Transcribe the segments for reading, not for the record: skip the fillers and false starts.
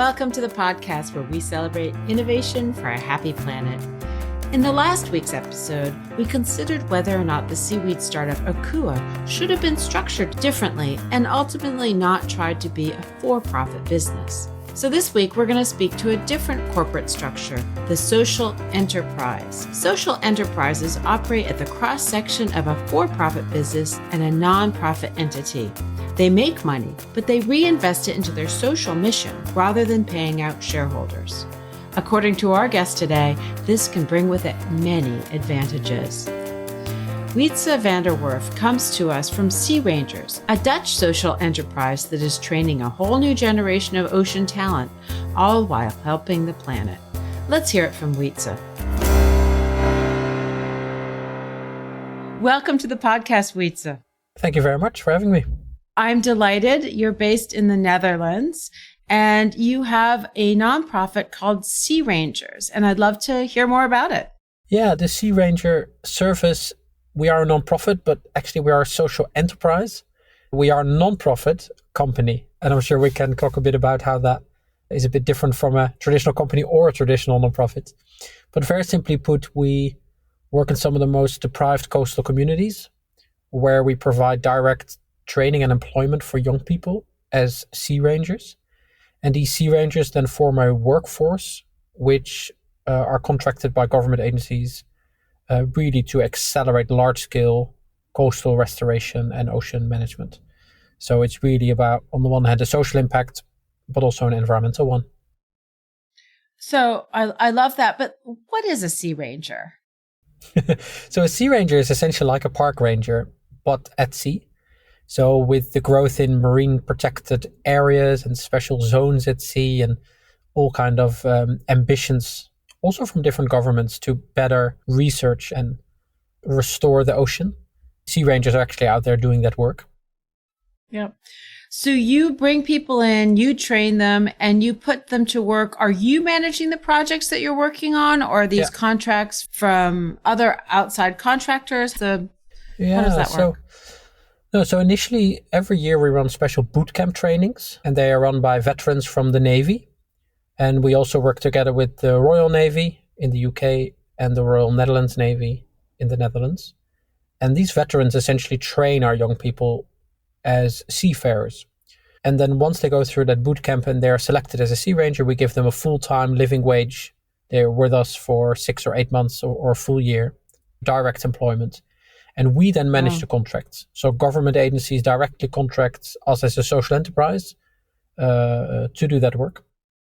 Welcome to the podcast where we celebrate innovation for a happy planet. In the last week's episode, we considered whether or not the seaweed startup Akua should have been structured differently and ultimately not tried to be a for-profit business. So this week, we're going to speak to a different corporate structure, the social enterprise. Social enterprises operate at the cross-section of a for-profit business and a non-profit entity. They make money, but they reinvest it into their social mission rather than paying out shareholders. According to our guest today, this can bring with it many advantages. Wietse van der Werf comes to us from Sea Rangers, a Dutch social enterprise that is training a whole new generation of ocean talent, all while helping the planet. Let's hear it from Wietse. Welcome to the podcast, Wietse. Thank you very much for having me. I'm delighted. You're based in the Netherlands, and you have a nonprofit called Sea Rangers, and I'd love to hear more about it. Yeah, the Sea Ranger service, we are a nonprofit, but actually we are a social enterprise. We are a nonprofit company, and I'm sure we can talk a bit about how that is a bit different from a traditional company or a traditional nonprofit. But very simply put, we work in some of the most deprived coastal communities where we provide direct training and employment for young people as Sea Rangers. And these Sea Rangers then form a workforce which are contracted by government agencies really to accelerate large-scale coastal restoration and ocean management. So it's really about, on the one hand, a social impact, but also an environmental one. So I love that. But what is a Sea Ranger? So a Sea Ranger is essentially like a park ranger, but at sea. So with the growth in marine protected areas and special zones at sea and all kind of ambitions, also from different governments, to better research and restore the ocean, Sea Rangers are actually out there doing that work. Yeah. So you bring people in, you train them, and you put them to work. Are you managing the projects that you're working on, or are these contracts from other outside contractors? How does that work? So initially, every year we run special bootcamp trainings, and they are run by veterans from the Navy. And we also work together with the Royal Navy in the UK and the Royal Netherlands Navy in the Netherlands. And these veterans essentially train our young people as seafarers. And then once they go through that bootcamp and they're selected as a Sea Ranger, we give them a full-time living wage. They're with us for 6 or 8 months or a full year, direct employment. And we then manage the contracts. So government agencies directly contract us as a social enterprise to do that work.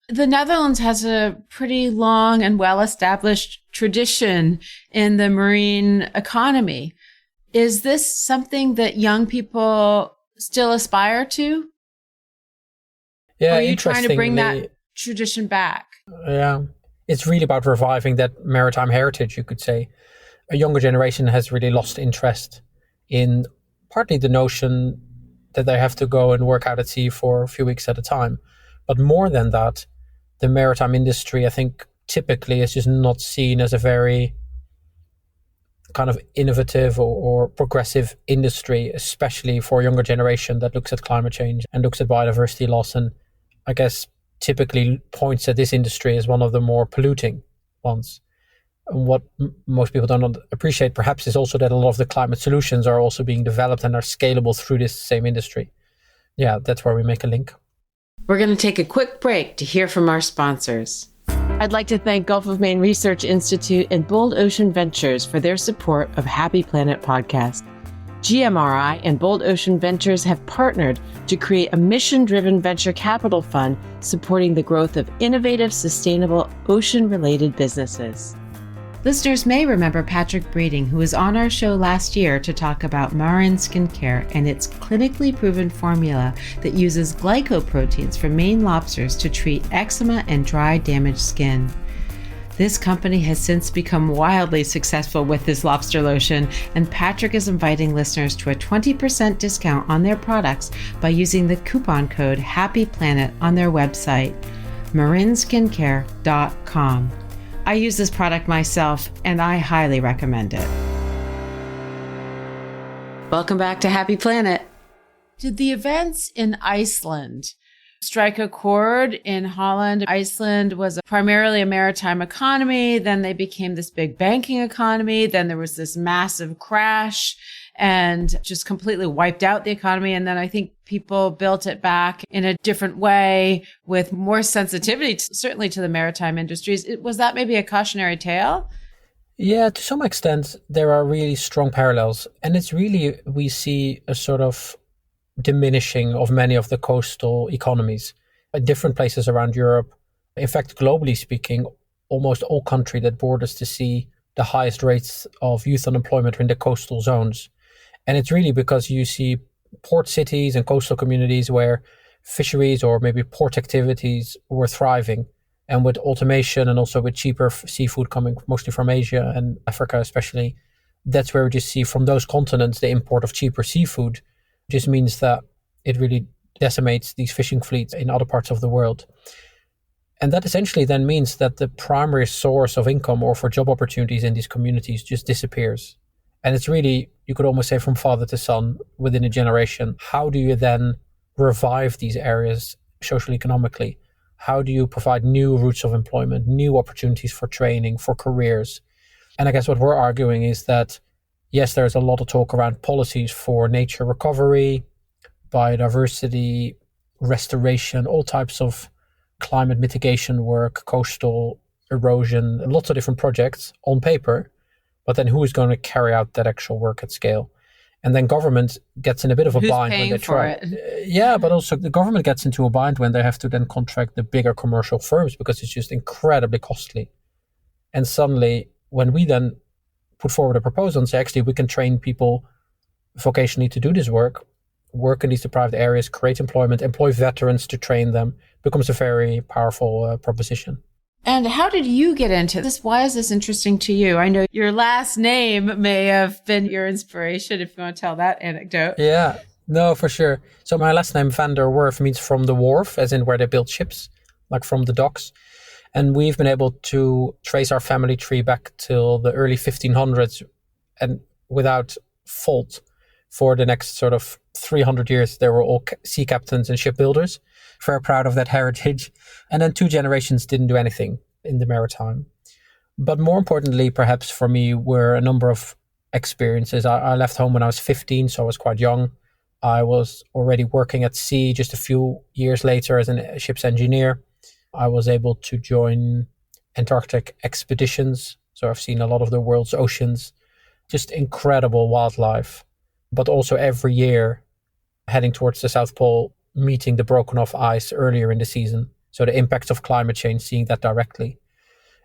The Netherlands has a pretty long and well-established tradition in the marine economy. Is this something that young people still aspire to? Yeah, or are you trying to bring that tradition back? Yeah, it's really about reviving that maritime heritage, you could say. A younger generation has really lost interest in partly the notion that they have to go and work out at sea for a few weeks at a time. But more than that, the maritime industry, I think, typically is just not seen as a very kind of innovative or progressive industry, especially for a younger generation that looks at climate change and looks at biodiversity loss. And I guess typically points at this industry as one of the more polluting ones. And what most people don't appreciate perhaps is also that a lot of the climate solutions are also being developed and are scalable through this same industry. Yeah, that's where we make a link. We're going to take a quick break to hear from our sponsors. I'd like to thank Gulf of Maine Research Institute and Bold Ocean Ventures for their support of Happy Planet Podcast. GMRI and Bold Ocean Ventures have partnered to create a mission-driven venture capital fund supporting the growth of innovative, sustainable, ocean-related businesses. Listeners may remember Patrick Breeding, who was on our show last year to talk about marine skincare and its clinically proven formula that uses glycoproteins from Maine lobsters to treat eczema and dry, damaged skin. This company has since become wildly successful with this lobster lotion, and Patrick is inviting listeners to a 20% discount on their products by using the coupon code HAPPYPLANET on their website, marinskincare.com. I use this product myself, and I highly recommend it. Welcome back to Happy Planet. Did the events in Iceland strike a chord in Holland. Iceland was primarily a maritime economy. Then they became this big banking economy. Then there was this massive crash and just completely wiped out the economy. And then I think people built it back in a different way with more sensitivity, certainly to the maritime industries. Was that maybe a cautionary tale? Yeah, to some extent, there are really strong parallels. And it's really, we see a sort of diminishing of many of the coastal economies in different places around Europe. In fact, globally speaking, almost all country that borders the sea, the highest rates of youth unemployment are in the coastal zones. And it's really because you see port cities and coastal communities where fisheries or maybe port activities were thriving. And with automation and also with cheaper seafood coming mostly from Asia and Africa especially, that's where we just see from those continents the import of cheaper seafood just means that it really decimates these fishing fleets in other parts of the world. And that essentially then means that the primary source of income or for job opportunities in these communities just disappears. And it's really, you could almost say from father to son within a generation. How do you then revive these areas socially, economically? How do you provide new routes of employment, new opportunities for training, for careers? And I guess what we're arguing is that, yes, there's a lot of talk around policies for nature recovery, biodiversity, restoration, all types of climate mitigation work, coastal erosion, lots of different projects on paper. But then who is going to carry out that actual work at scale? And then government gets in a bit of a bind when they try. It? Yeah, but also the government gets into a bind when they have to then contract the bigger commercial firms because it's just incredibly costly. And suddenly, when we then put forward a proposal and say, actually, we can train people vocationally to do this work in these deprived areas, create employment, employ veterans to train them, becomes a very powerful proposition. And how did you get into this? Why is this interesting to you? I know your last name may have been your inspiration, if you want to tell that anecdote. Yeah, no, for sure. So my last name, Van der Werf, means from the wharf, as in where they build ships, like from the docks. And we've been able to trace our family tree back till the early 1500s and without fault for the next sort of 300 years. They were all sea captains and shipbuilders. Very proud of that heritage. And then 2 generations didn't do anything in the maritime. But more importantly, perhaps for me, were a number of experiences. I left home when I was 15, so I was quite young. I was already working at sea just a few years later as a ship's engineer. I was able to join Antarctic expeditions. So I've seen a lot of the world's oceans, just incredible wildlife. But also every year heading towards the South Pole, meeting the broken off ice earlier in the season. So the impacts of climate change, seeing that directly.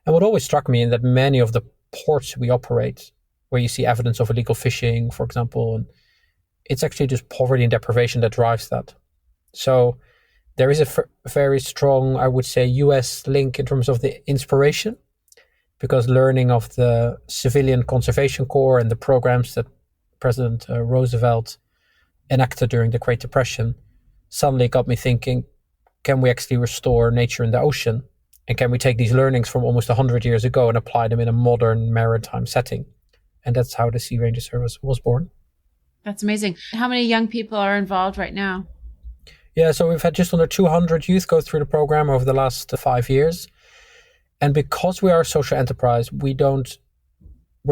And what always struck me in that many of the ports we operate, where you see evidence of illegal fishing, for example, and it's actually just poverty and deprivation that drives that. So there is a very strong, I would say, US link in terms of the inspiration, because learning of the Civilian Conservation Corps and the programs that President Roosevelt enacted during the Great Depression suddenly got me thinking, can we actually restore nature in the ocean? And can we take these learnings from almost 100 years ago and apply them in a modern maritime setting? And that's how the Sea Ranger Service was born. That's amazing. How many young people are involved right now? Yeah, so we've had just under 200 youth go through the program over the last 5 years. And because we are a social enterprise, we're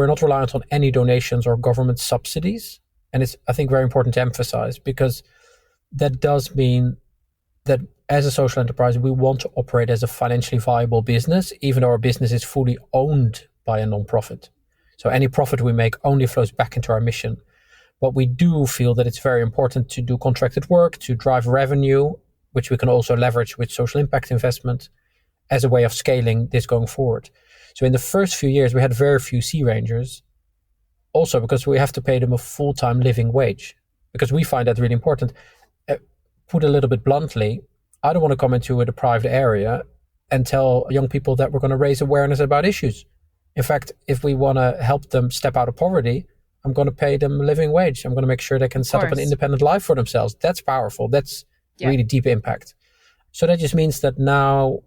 not reliant on any donations or government subsidies. And it's, I think, very important to emphasize, because that does mean that as a social enterprise, we want to operate as a financially viable business, even though our business is fully owned by a nonprofit. So any profit we make only flows back into our mission. But we do feel that it's very important to do contracted work, to drive revenue, which we can also leverage with social impact investment as a way of scaling this going forward. So in the first few years, we had very few Sea Rangers, also because we have to pay them a full-time living wage, because we find that really important. Put a little bit bluntly, I don't want to come into a deprived area and tell young people that we're going to raise awareness about issues. In fact, if we want to help them step out of poverty, I'm going to pay them a living wage. I'm going to make sure they can set up an independent life for themselves. That's powerful. That's really deep impact. So that just means that now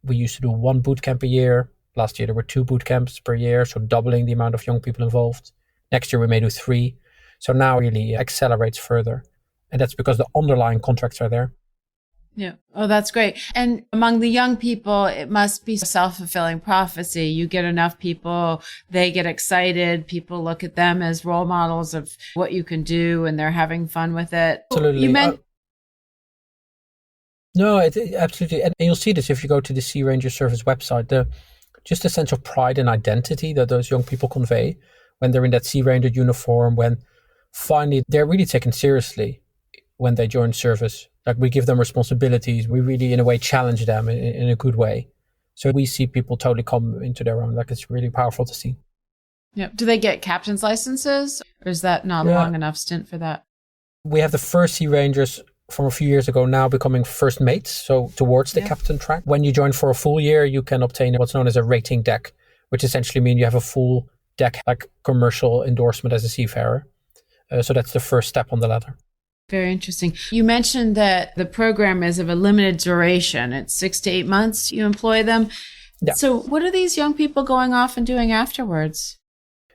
we used to do 1 boot camp a year. Last year, there were 2 boot camps per year, so doubling the amount of young people involved. Next year, we may do 3. So now it really accelerates further. And that's because the underlying contracts are there. Yeah. Oh, that's great. And among the young people, it must be self-fulfilling prophecy. You get enough people, they get excited. People look at them as role models of what you can do, and they're having fun with it. You Absolutely. meant No, absolutely. And you'll see this if you go to the Sea Ranger Service website, just a sense of pride and identity that those young people convey when they're in that Sea Ranger uniform, when finally they're really taken seriously when they join service. Like we give them responsibilities. We really, in a way, challenge them in a good way. So we see people totally come into their own. Like it's really powerful to see. yeah. Do they get captain's licenses, or is that not a Yeah. long enough stint for that? We have the first Sea Rangers from a few years ago now becoming first mates, so towards the Yeah. captain track. When you join for a full year, you can obtain what's known as a rating deck, which essentially means you have a full deck, like commercial endorsement as a seafarer. So that's the first step on the ladder. Very interesting. You mentioned that the program is of a limited duration. It's 6 to 8 months you employ them. Yeah. So what are these young people going off and doing afterwards?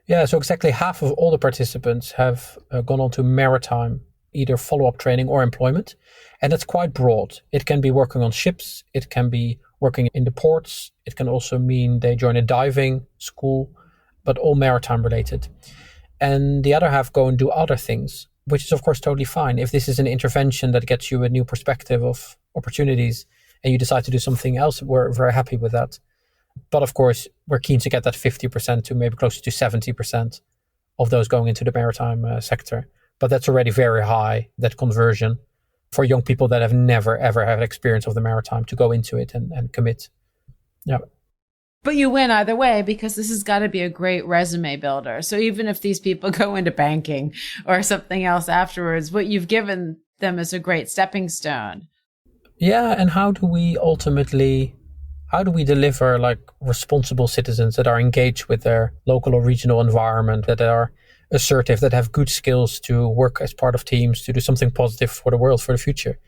Yeah, so exactly half of all the participants have gone on to maritime, either follow-up training or employment. And that's quite broad. It can be working on ships. It can be working in the ports. It can also mean they join a diving school, but all maritime related. And the other half go and do other things, which is of course totally fine. If this is an intervention that gets you a new perspective of opportunities and you decide to do something else, we're very happy with that. But of course, we're keen to get that 50% to maybe closer to 70% of those going into the maritime sector. But that's already very high, that conversion, for young people that have never, ever had experience of the maritime to go into it and commit. Yeah. But you win either way, because this has got to be a great resume builder. So even if these people go into banking or something else afterwards, what you've given them is a great stepping stone. Yeah, and how do we deliver like responsible citizens that are engaged with their local or regional environment, that are assertive, that have good skills to work as part of teams, to do something positive for the world, for the future,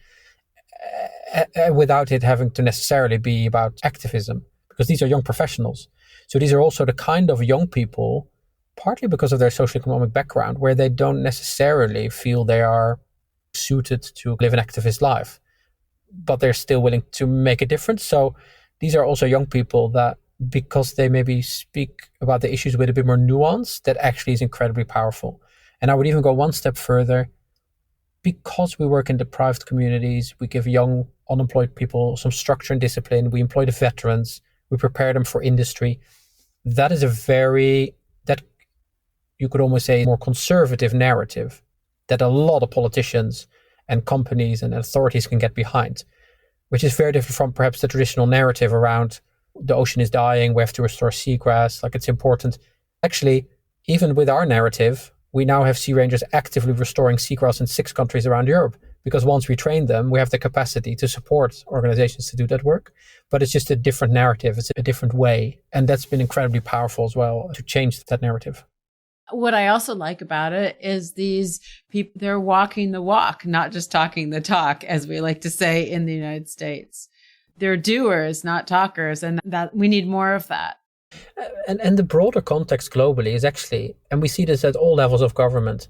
without it having to necessarily be about activism, because these are young professionals. So these are also the kind of young people, partly because of their socioeconomic background, where they don't necessarily feel they are suited to live an activist life, but they're still willing to make a difference. So these are also young people that, because they maybe speak about the issues with a bit more nuance, that actually is incredibly powerful. And I would even go one step further. Because we work in deprived communities, we give young unemployed people some structure and discipline. We employ the veterans. We prepare them for industry. That is that you could almost say, more conservative narrative that a lot of politicians and companies and authorities can get behind, which is very different from perhaps the traditional narrative around the ocean is dying, we have to restore seagrass, like it's important. Actually, even with our narrative, we now have Sea Rangers actively restoring seagrass in 6 countries around Europe, because once we train them, we have the capacity to support organizations to do that work. But it's just a different narrative. It's a different way. And that's been incredibly powerful as well, to change that narrative. What I also like about it is these people, they're walking the walk, not just talking the talk, as we like to say in the United States. They're doers, not talkers. And that we need more of that. And the broader context globally is actually, and we see this at all levels of government,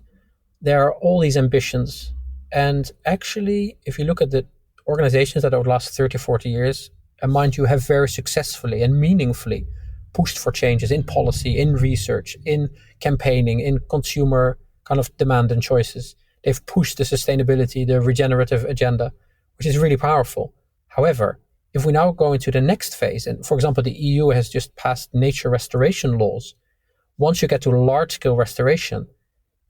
there are all these ambitions. And actually, if you look at the organizations that over the last 30, 40 years, and mind you, have very successfully and meaningfully pushed for changes in policy, in research, in campaigning, in consumer kind of demand and choices. They've pushed the sustainability, the regenerative agenda, which is really powerful. However, if we now go into the next phase, and for example, the EU has just passed nature restoration laws, once you get to large-scale restoration,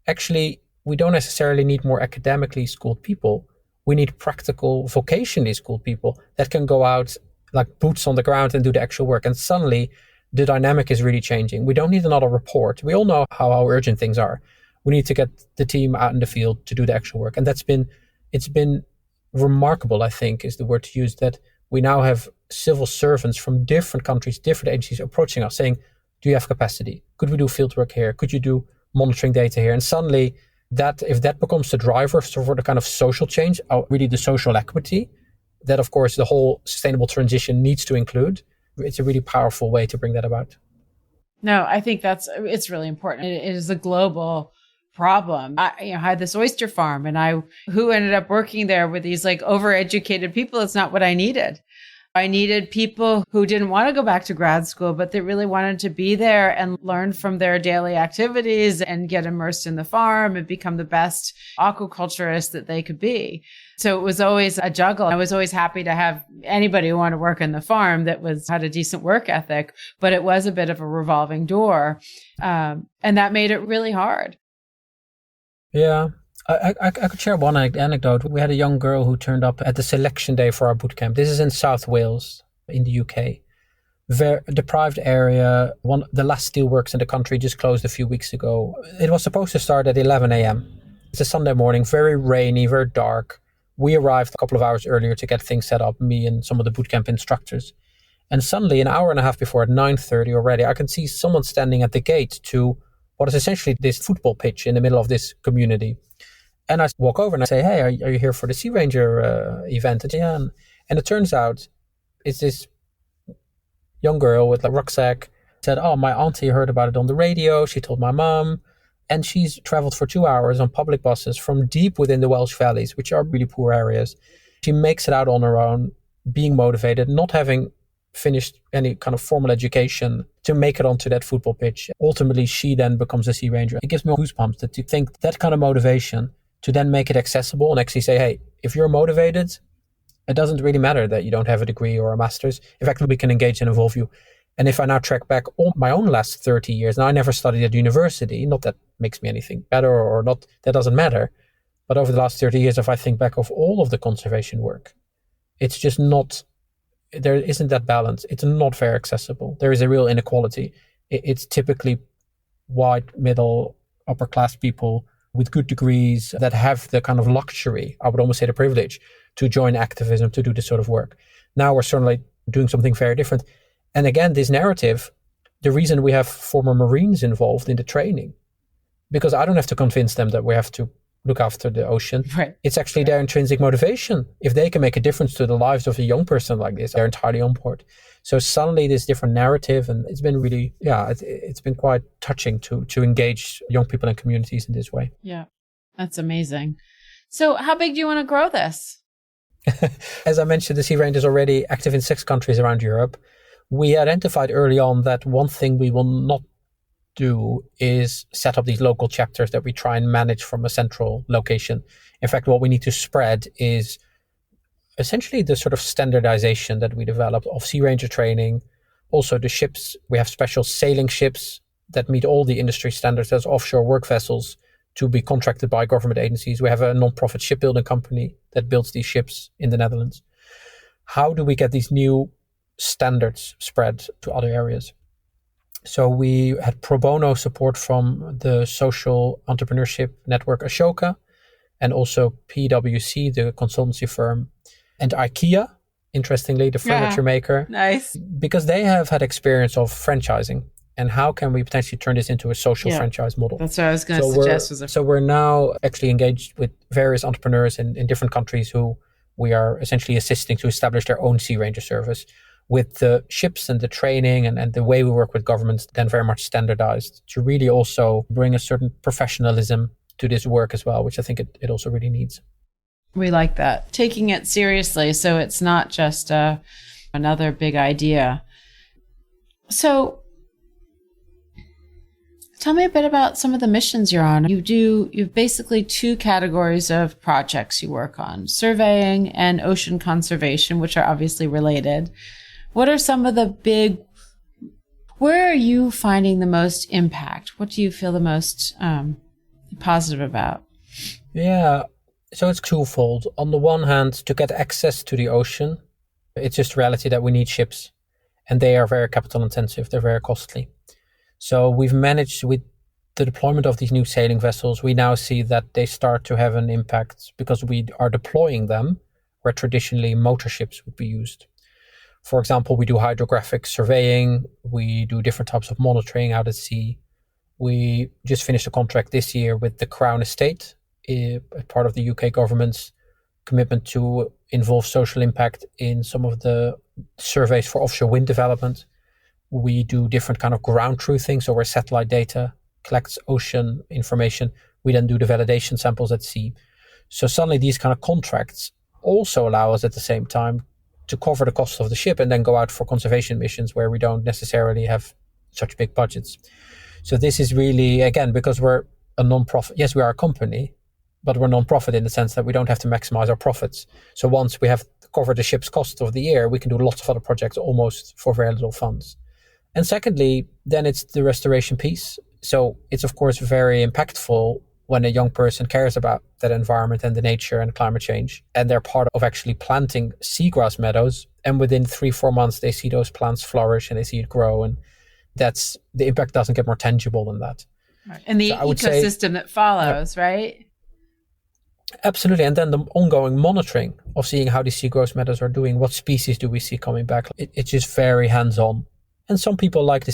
actually, we don't necessarily need more academically schooled people. We need practical, vocationally schooled people that can go out like boots on the ground and do the actual work. And suddenly, the dynamic is really changing. We don't need another report. We all know how urgent things are. We need to get the team out in the field to do the actual work. And it's been remarkable, I think, is the word to use, that we now have civil servants from different countries, different agencies approaching us saying, do you have capacity? Could we do field work here? Could you do monitoring data here? And suddenly, that if that becomes the driver for the kind of social change, really the social equity, that of course the whole sustainable transition needs to include, it's a really powerful way to bring that about. No, I think it's really important. It is a global problem. I had this oyster farm, and who ended up working there with these like overeducated people. It's not what I needed. I needed people who didn't want to go back to grad school, but they really wanted to be there and learn from their daily activities and get immersed in the farm and become the best aquaculturists that they could be. So it was always a juggle. I was always happy to have anybody who wanted to work in the farm that had a decent work ethic, but it was a bit of a revolving door. And that made it really hard. Yeah. I could share one anecdote. We had a young girl who turned up at the selection day for our bootcamp. This is in South Wales, in the UK. Very deprived area. The last steelworks in the country just closed a few weeks ago. It was supposed to start at 11 a.m. It's a Sunday morning, very rainy, very dark. We arrived a couple of hours earlier to get things set up, me and some of the bootcamp instructors. And suddenly, an hour and a half before, at 9:30 already, I can see someone standing at the gate to what is essentially this football pitch in the middle of this community. And I walk over and I say, hey, are you here for the Sea Ranger event? And, yeah. And it turns out it's this young girl with a rucksack. Said, oh, my auntie heard about it on the radio. She told my mom. And she's traveled for 2 hours on public buses from deep within the Welsh valleys, which are really poor areas. She makes it out on her own, being motivated, not having finished any kind of formal education to make it onto that football pitch. Ultimately, she then becomes a Sea Ranger. It gives me goosebumps to think that kind of motivation, to then make it accessible and actually say, hey, if you're motivated, it doesn't really matter that you don't have a degree or a master's. In fact, we can engage and involve you. And if I now track back all my own last 30 years, now I never studied at university, not that makes me anything better or not, that doesn't matter. But over the last 30 years, if I think back of all of the conservation work, it's just not, there isn't that balance. It's not very accessible. There is a real inequality. It's typically white, middle, upper class people with good degrees that have the kind of luxury, I would almost say the privilege, to join activism, to do this sort of work. Now we're certainly doing something very different. And again, this narrative, the reason we have former Marines involved in the training, because I don't have to convince them that we have to look after the ocean. Right. It's actually their intrinsic motivation. If they can make a difference to the lives of a young person like this, they're entirely on board. So suddenly this different narrative, and it's been really, it's been quite touching to engage young people and communities in this way. Yeah, that's amazing. So how big do you want to grow this? As I mentioned, the Sea Ranger is already active in 6 countries around Europe. We identified early on that one thing we will not do is set up these local chapters that we try and manage from a central location. In fact, what we need to spread is essentially the sort of standardization that we developed of Sea Ranger training. Also the ships, we have special sailing ships that meet all the industry standards as offshore work vessels to be contracted by government agencies. We have a non-profit shipbuilding company that builds these ships in the Netherlands. How do we get these new standards spread to other areas? So we had pro bono support from the social entrepreneurship network Ashoka, and also PwC, the consultancy firm, and IKEA, interestingly, the furniture maker. Nice. Because they have had experience of franchising. And how can we potentially turn this into a social franchise model? That's what I was going to suggest. So we're now actually engaged with various entrepreneurs in different countries who we are essentially assisting to establish their own Sea Ranger service, with the ships and the training and the way we work with governments then very much standardized to really also bring a certain professionalism to this work as well, which I think it also really needs. We like that. Taking it seriously, so it's not just another big idea. So tell me a bit about some of the missions you're on. You've basically 2 categories of projects you work on, surveying and ocean conservation, which are obviously related. What are some of the where are you finding the most impact? What do you feel the most positive about? Yeah, so it's twofold. On the one hand, to get access to the ocean, it's just reality that we need ships, and they are very capital intensive. They're very costly. So we've managed with the deployment of these new sailing vessels, we now see that they start to have an impact because we are deploying them where traditionally motor ships would be used. For example, we do hydrographic surveying, we do different types of monitoring out at sea. We just finished a contract this year with the Crown Estate, part of the UK government's commitment to involve social impact in some of the surveys for offshore wind development. We do different kind of ground truthing, so where satellite data collects ocean information, We then do the validation samples at sea. So suddenly these kind of contracts also allow us at the same time to cover the cost of the ship and then go out for conservation missions where we don't necessarily have such big budgets. So this is really, again, because we're a non-profit. Yes, we are a company, but we're non-profit in the sense that we don't have to maximize our profits. So once we have covered the ship's cost of the year, we can do lots of other projects almost for very little funds. And secondly, then it's the restoration piece. So it's, of course, very impactful when a young person cares about that environment and the nature and climate change, and they're part of actually planting seagrass meadows. And within 3-4 months, they see those plants flourish and they see it grow. And that's the impact doesn't get more tangible than that. Right. And the ecosystem that follows, right? Absolutely. And then the ongoing monitoring of seeing how these seagrass meadows are doing, what species do we see coming back? It's just very hands-on. And some people like the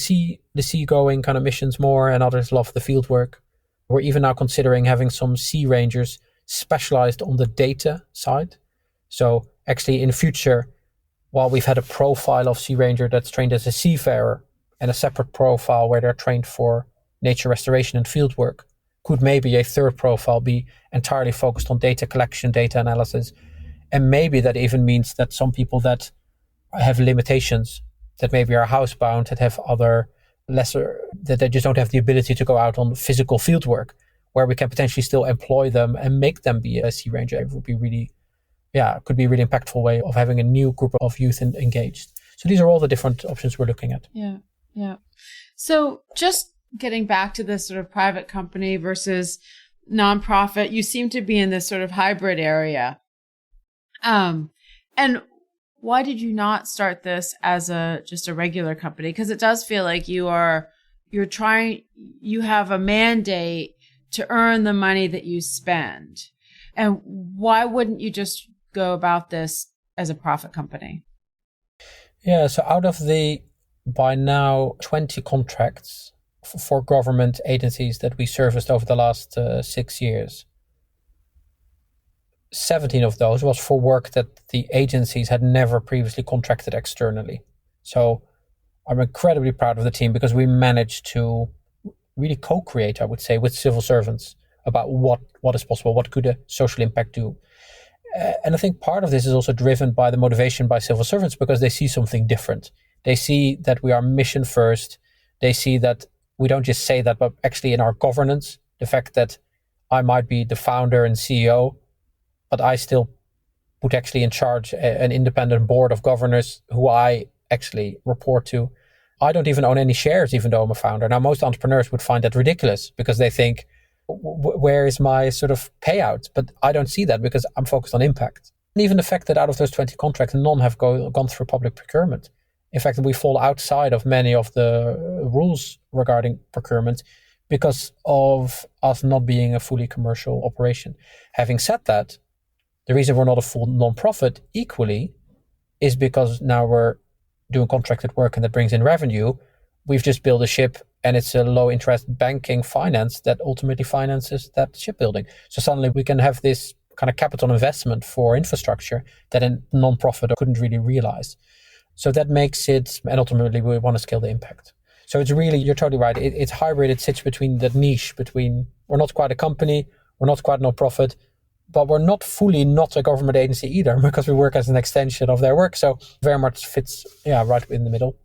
seagoing kind of missions more, and others love the field work. We're even now considering having some sea rangers specialized on the data side. So actually in the future, while we've had a profile of sea ranger that's trained as a seafarer and a separate profile where they're trained for nature restoration and field work, could maybe a third profile be entirely focused on data collection, data analysis. And maybe that even means that some people that have limitations, that maybe are housebound, that have other lesser, that they just don't have the ability to go out on physical field work, where we can potentially still employ them and make them be a sea ranger. It would be really, could be a really impactful way of having a new group of youth engaged. So these are all the different options we're looking at. Yeah. So just getting back to this sort of private company versus nonprofit, you seem to be in this sort of hybrid area. And why did you not start this as just a regular company? Because it does feel like you have a mandate to earn the money that you spend. And why wouldn't you just go about this as a profit company? Yeah, so out of the, by now, 20 contracts for government agencies that we serviced over the last 6 years, 17 of those was for work that the agencies had never previously contracted externally. So I'm incredibly proud of the team because we managed to really co-create, I would say, with civil servants about what is possible, what could a social impact do. And I think part of this is also driven by the motivation by civil servants because they see something different. They see that we are mission first. They see that we don't just say that, but actually in our governance, the fact that I might be the founder and CEO, but I still put actually in charge an independent board of governors who I actually report to. I don't even own any shares, even though I'm a founder. Now, most entrepreneurs would find that ridiculous because they think, where is my sort of payout? But I don't see that because I'm focused on impact. And even the fact that out of those 20 contracts, none have gone through public procurement. In fact, we fall outside of many of the rules regarding procurement because of us not being a fully commercial operation. Having said that, the reason we're not a full non-profit equally is because now we're doing contracted work and that brings in revenue. We've just built a ship and it's a low interest banking finance that ultimately finances that shipbuilding. So suddenly we can have this kind of capital investment for infrastructure that a non-profit couldn't really realize. So that makes it, and ultimately we want to scale the impact. So it's really, you're totally right. It's hybrid. It sits between that niche between, we're not quite a company, we're not quite a non-profit, but we're not fully not a government agency either because we work as an extension of their work. So very much fits, right in the middle.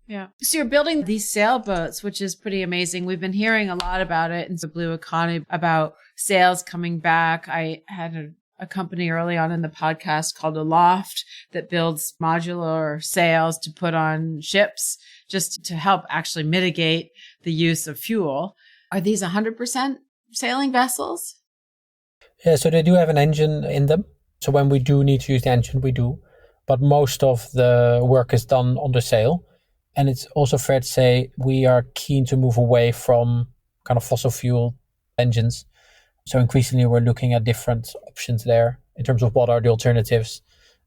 Yeah. So you're building these sailboats, which is pretty amazing. We've been hearing a lot about it in the blue economy, about sails coming back. I had a company early on in the podcast called Aloft that builds modular sails to put on ships just to help actually mitigate the use of fuel. Are these 100% sailing vessels? Yeah, so they do have an engine in them. So when we do need to use the engine, we do. But most of the work is done on the sail. And it's also fair to say we are keen to move away from kind of fossil fuel engines. So increasingly we're looking at different options there in terms of what are the alternatives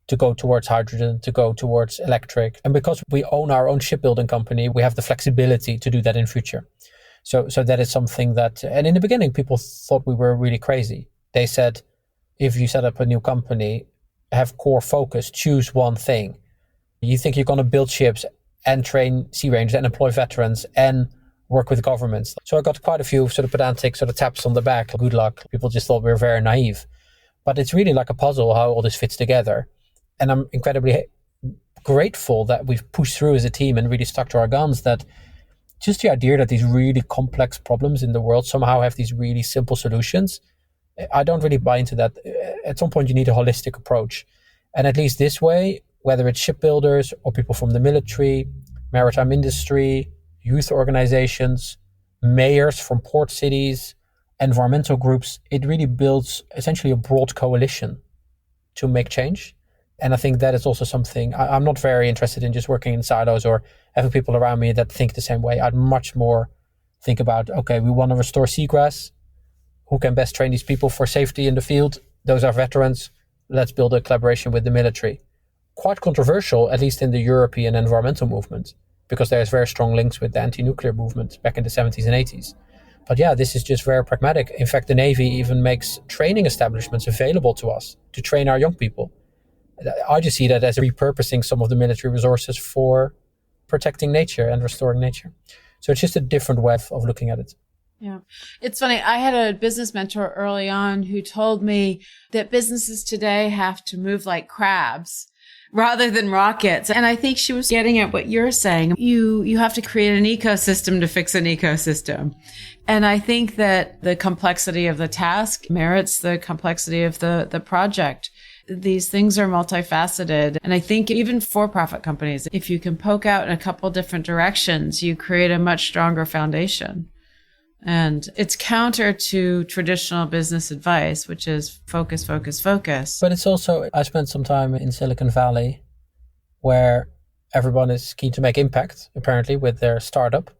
to go towards hydrogen, to go towards electric. And because we own our own shipbuilding company, we have the flexibility to do that in future. So that is something that, and in the beginning, people thought we were really crazy. They said, if you set up a new company, have core focus, choose one thing. You think you're going to build ships and train sea rangers and employ veterans and work with governments. So I got quite a few sort of pedantic sort of taps on the back. Good luck. People just thought we were very naive. But it's really like a puzzle how all this fits together. And I'm incredibly grateful that we've pushed through as a team and really stuck to our guns, that just the idea that these really complex problems in the world somehow have these really simple solutions. I don't really buy into that. At some point, you need a holistic approach. And at least this way, whether it's shipbuilders or people from the military, maritime industry, youth organizations, mayors from port cities, environmental groups, it really builds essentially a broad coalition to make change. And I think that is also something, I'm not very interested in just working in silos or having people around me that think the same way. I'd much more think about, okay, we want to restore seagrass. Who can best train these people for safety in the field? Those are veterans. Let's build a collaboration with the military. Quite controversial, at least in the European environmental movement, because there's very strong links with the anti-nuclear movement back in the 70s and 80s. But yeah, this is just very pragmatic. In fact, the Navy even makes training establishments available to us to train our young people. I just see that as repurposing some of the military resources for protecting nature and restoring nature. So it's just a different way of looking at it. Yeah. It's funny. I had a business mentor early on who told me that businesses today have to move like crabs rather than rockets. And I think she was getting at what you're saying. You have to create an ecosystem to fix an ecosystem. And I think that the complexity of the task merits the complexity of the project. These things are multifaceted. And I think even for-profit companies, if you can poke out in a couple different directions, you create a much stronger foundation. And it's counter to traditional business advice, which is focus, focus, focus. But it's also, I spent some time in Silicon Valley where everyone is keen to make impact, apparently, with their startup.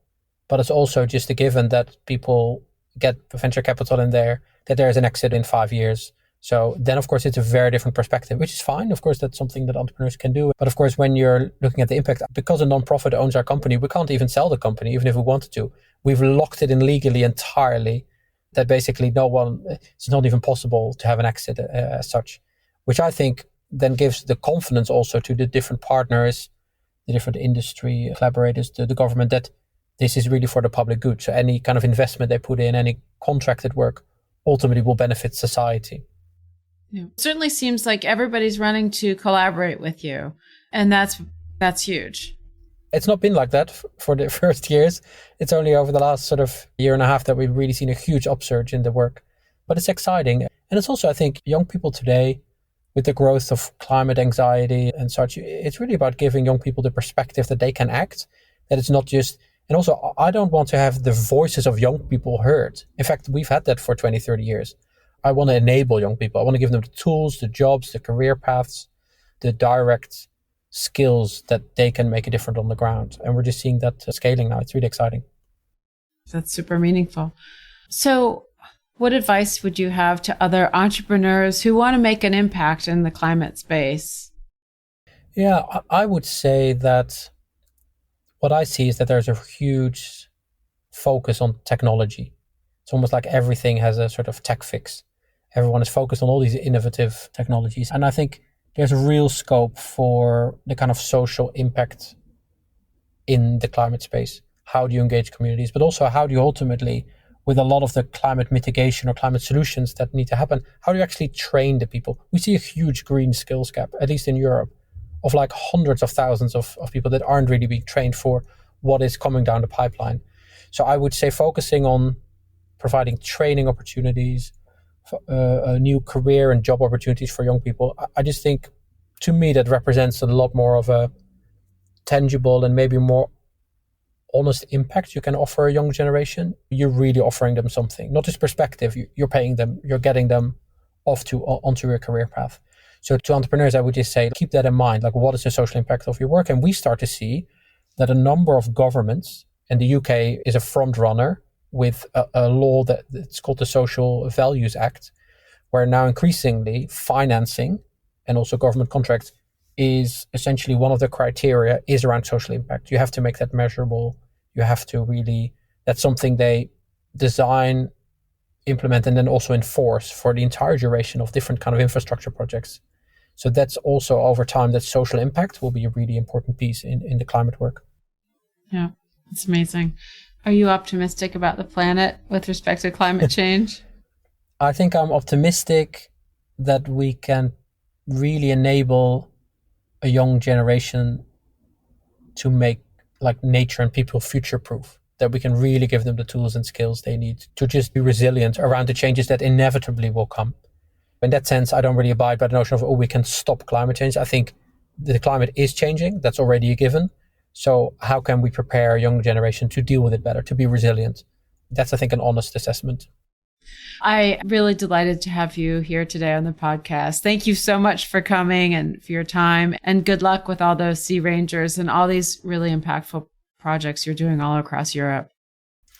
But it's also just a given that people get venture capital in there, that there is an exit in 5 years. So then, of course, it's a very different perspective, which is fine. Of course, that's something that entrepreneurs can do. But of course, when you're looking at the impact, because a nonprofit owns our company, we can't even sell the company, even if we wanted to. We've locked it in legally entirely, that basically it's not even possible to have an exit as such, which I think then gives the confidence also to the different partners, the different industry collaborators, the government, that this is really for the public good. So any kind of investment they put in, any contracted work, ultimately will benefit society. Yeah. It certainly seems like everybody's running to collaborate with you. And that's huge. It's not been like that for the first years. It's only over the last sort of year and a half that we've really seen a huge upsurge in the work. But it's exciting. And it's also, I think, young people today, with the growth of climate anxiety and such, it's really about giving young people the perspective that they can act, that it's not just... And also, I don't want to have the voices of young people heard. In fact, we've had that for 20, 30 years. I want to enable young people. I want to give them the tools, the jobs, the career paths, the direct skills that they can make a difference on the ground. And we're just seeing that scaling now. It's really exciting. That's super meaningful. So what advice would you have to other entrepreneurs who want to make an impact in the climate space? Yeah, I would say that what I see is that there's a huge focus on technology. It's almost like everything has a sort of tech fix. Everyone is focused on all these innovative technologies. And I think there's a real scope for the kind of social impact in the climate space. How do you engage communities? But also, how do you ultimately, with a lot of the climate mitigation or climate solutions that need to happen, how do you actually train the people? We see a huge green skills gap, at least in Europe, of like hundreds of thousands of people that aren't really being trained for what is coming down the pipeline. So I would say focusing on providing training opportunities, new career and job opportunities for young people. I just think, to me, that represents a lot more of a tangible and maybe more honest impact you can offer a young generation. You're really offering them something, not just perspective. You're paying them, you're getting them onto your career path. So to entrepreneurs, I would just say, keep that in mind. Like, what is the social impact of your work? And we start to see that a number of governments, and the UK is a front runner with a law that's called the Social Values Act, where now increasingly financing and also government contracts is essentially one of the criteria is around social impact. You have to make that measurable. You have to really, that's something they design, implement, and then also enforce for the entire duration of different kind of infrastructure projects. So that's also over time, that social impact will be a really important piece in the climate work. Yeah, it's amazing. Are you optimistic about the planet with respect to climate change? I think I'm optimistic that we can really enable a young generation to make like nature and people future proof, that we can really give them the tools and skills they need to just be resilient around the changes that inevitably will come. In that sense, I don't really abide by the notion of, we can stop climate change. I think the climate is changing. That's already a given. So how can we prepare a young generation to deal with it better, to be resilient? That's, I think, an honest assessment. I'm really delighted to have you here today on the podcast. Thank you so much for coming and for your time, and good luck with all those Sea Rangers and all these really impactful projects you're doing all across Europe.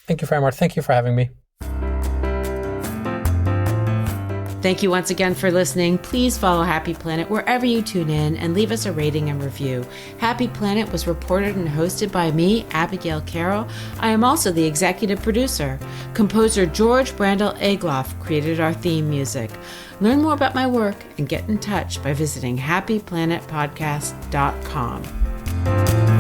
Thank you very much. Thank you for having me. Thank you once again for listening. Please follow Happy Planet wherever you tune in and leave us a rating and review. Happy Planet was reported and hosted by me, Abigail Carroll. I am also the executive producer. Composer George Brandel Egloff created our theme music. Learn more about my work and get in touch by visiting happyplanetpodcast.com.